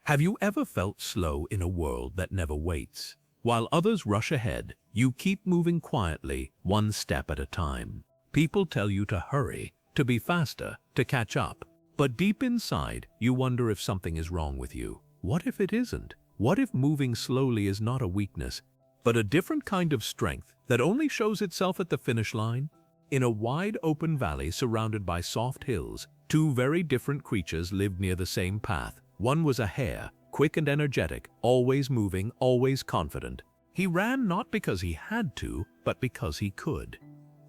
Have you ever felt slow in a world that never waits? While others rush ahead, you keep moving quietly, one step at a time. People tell you to hurry, to be faster, to catch up. But deep inside, you wonder if something is wrong with you. What if it isn't? What if moving slowly is not a weakness, but a different kind of strength that only shows itself at the finish line? In a wide open valley surrounded by soft hills, two very different creatures lived near the same path. One was a hare, quick and energetic, always moving, always confident. He ran not because he had to, but because he could.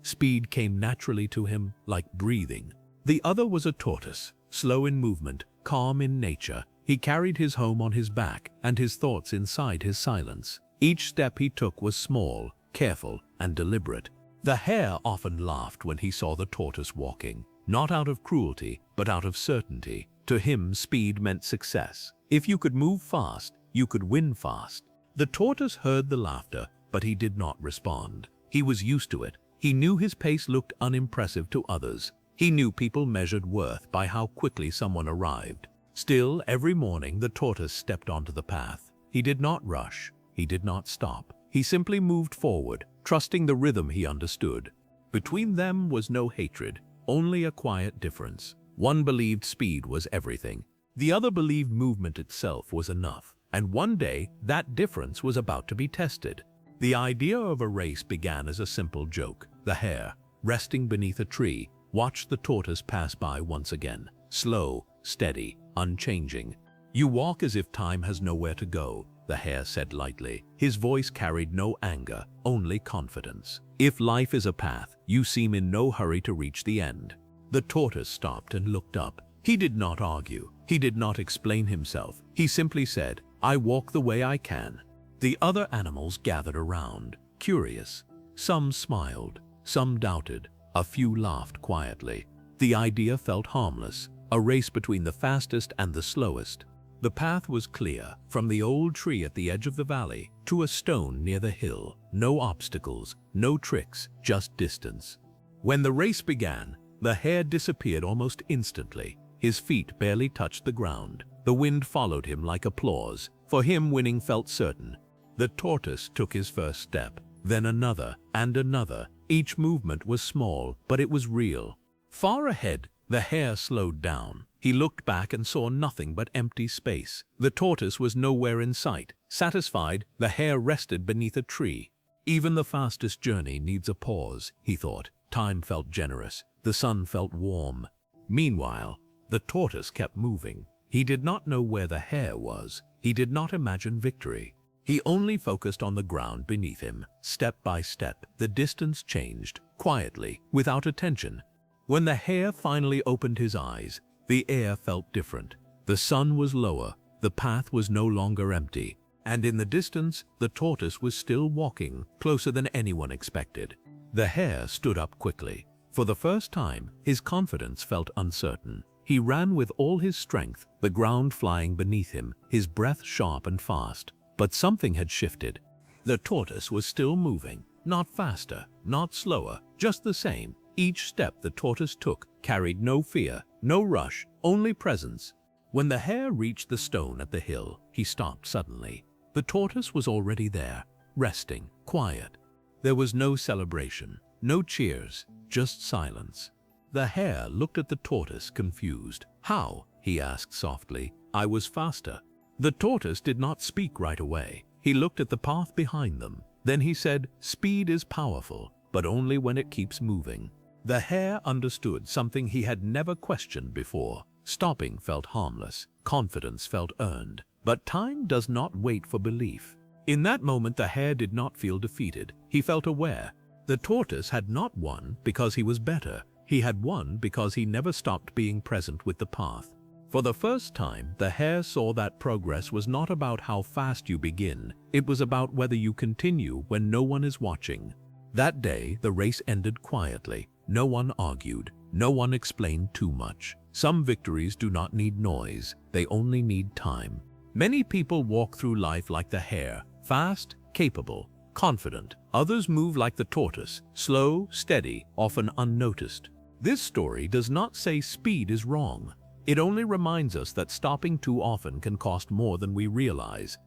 Speed came naturally to him, like breathing. The other was a tortoise, slow in movement, calm in nature. He carried his home on his back and his thoughts inside his silence. Each step he took was small, careful, and deliberate. The hare often laughed when he saw the tortoise walking, not out of cruelty, but out of certainty. To him, speed meant success. If you could move fast, you could win fast. The tortoise heard the laughter, but he did not respond. He was used to it. He knew his pace looked unimpressive to others. He knew people measured worth by how quickly someone arrived. Still, every morning the tortoise stepped onto the path. He did not rush. He did not stop. He simply moved forward, trusting the rhythm he understood. Between them was no hatred, only a quiet difference. One believed speed was everything. The other believed movement itself was enough. And one day, that difference was about to be tested. The idea of a race began as a simple joke. The hare, resting beneath a tree, watched the tortoise pass by once again. Slow, steady, unchanging. "You walk as if time has nowhere to go," the hare said lightly. His voice carried no anger, only confidence. "If life is a path, you seem in no hurry to reach the end." The tortoise stopped and looked up. He did not argue. He did not explain himself. He simply said, "I walk the way I can." The other animals gathered around, curious. Some smiled, some doubted, a few laughed quietly. The idea felt harmless, a race between the fastest and the slowest. The path was clear, from the old tree at the edge of the valley to a stone near the hill. No obstacles, no tricks, just distance. When the race began, the hare disappeared almost instantly. His feet barely touched the ground. The wind followed him like applause. For him, winning felt certain. The tortoise took his first step, then another and another. Each movement was small, but it was real. Far ahead, the hare slowed down. He looked back and saw nothing but empty space. The tortoise was nowhere in sight. Satisfied, the hare rested beneath a tree. Even the fastest journey needs a pause, he thought. Time felt generous. The sun felt warm. Meanwhile, the tortoise kept moving. He did not know where the hare was. He did not imagine victory. He only focused on the ground beneath him. Step by step, the distance changed, quietly, without attention. When the hare finally opened his eyes, the air felt different. The sun was lower, the path was no longer empty, and in the distance, the tortoise was still walking, closer than anyone expected. The hare stood up quickly. For the first time, his confidence felt uncertain. He ran with all his strength, the ground flying beneath him, his breath sharp and fast. But something had shifted. The tortoise was still moving, not faster, not slower, just the same. Each step the tortoise took carried no fear, no rush, only presence. When the hare reached the stone at the hill, he stopped suddenly. The tortoise was already there, resting, quiet. There was no celebration, no cheers, just silence. The hare looked at the tortoise, confused. "How?" he asked softly. "I was faster." The tortoise did not speak right away. He looked at the path behind them. Then he said, "Speed is powerful, but only when it keeps moving." The hare understood something he had never questioned before. Stopping felt harmless. Confidence felt earned. But time does not wait for belief. In that moment, the hare did not feel defeated. He felt aware. The tortoise had not won because he was better. He had won because he never stopped being present with the path. For the first time, the hare saw that progress was not about how fast you begin. It was about whether you continue when no one is watching. That day, the race ended quietly. No one argued. No one explained too much. Some victories do not need noise. They only need time. Many people walk through life like the hare, fast, capable, confident. Others move like the tortoise, slow, steady, often unnoticed. This story does not say speed is wrong. It only reminds us that stopping too often can cost more than we realize.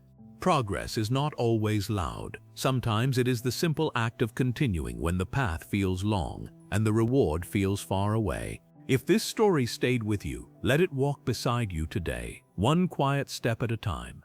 Progress is not always loud. Sometimes it is the simple act of continuing when the path feels long and the reward feels far away. If this story stayed with you, let it walk beside you today, one quiet step at a time.